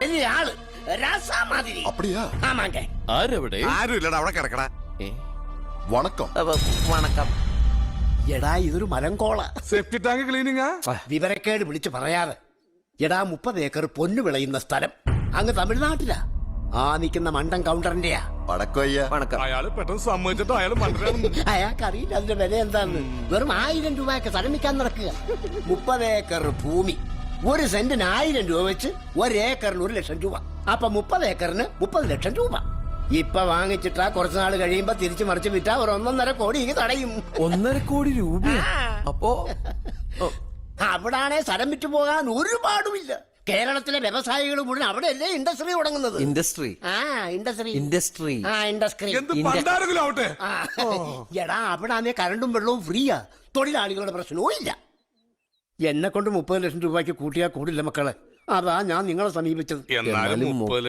വലിയ ആള് രാസാ മാതിരി. அப்படியா? ആമാങ്ക. ആരവിടെ? ആരും ഇല്ലടാ, അവിടെ കിടക്കടാ. வணக்கம். വണക്കം. എടാ ഇതൊരു മലങ്കോള. സെപ്റ്റി ടാങ്ക് ക്ലീനിങ്ങാ? വിവരക്കേട് വിളിച്ച് പറയാതെ. എടാ 30 ഏക്കർ പൊന്നു വിളയുന്ന സ്ഥലം അങ്ങ് തമിഴ്നാട്ടിലാ. ആ നിൽക്കുന്ന മണ്ടൻ കൗണ്ടറിന്റെയാ. வணக்கம் ஐயா. അയാള് പെട്ടെന്ന് സമ്മതിച്ചിട്ട് അയാള് മണ്ടനാണ്. അയാൾക്കറിയില്ല അതിന്റെ വില എന്താന്ന്. വെറും 1000 രൂപയൊക്കെ ശ്രമിക്കാൻ നടക്കുക. 30 ഏക്കർ ഭൂമി, 1 സെന്റിന് 1000 രൂപ വെച്ച് 1 ഏക്കറിന് 1 ലക്ഷം രൂപ. അപ്പൊ 30 ഏക്കറിന് 30 ലക്ഷം രൂപ. ഇപ്പൊ വാങ്ങിച്ചിട്ടാ കുറച്ചു നാൾ കഴിയുമ്പോ തിരിച്ചു മറിച്ച് വിറ്റാ ഒരു 1.5 കോടി തടയും. 1.5 കോടി രൂപ? അപ്പോ അവിടാണെ സ്ഥലം വിറ്റു പോകാൻ ഒരുപാടുമില്ല. കേരളത്തിലെ വ്യവസായികൾ മുഴുവൻ അവിടെയല്ലേ ഇൻഡസ്ട്രി തുടങ്ങുന്നത്. Industry industry. എന്ത് പണ്ടാരെങ്കിലും ആവട്ടെ. എടാ അവിടാണെ കറണ്ടും വെള്ളവും ഫ്രീയാ. തൊഴിലാളികളുടെ പ്രശ്നവും ഇല്ല. എന്നെ കൊണ്ട് 30 ലക്ഷം രൂപയ്ക്ക് കൂട്ടിയാൽ കൂടില്ല മക്കളെ. അതാ ഞാൻ നിങ്ങളെ സമീപിച്ചത്. എന്നാലും 30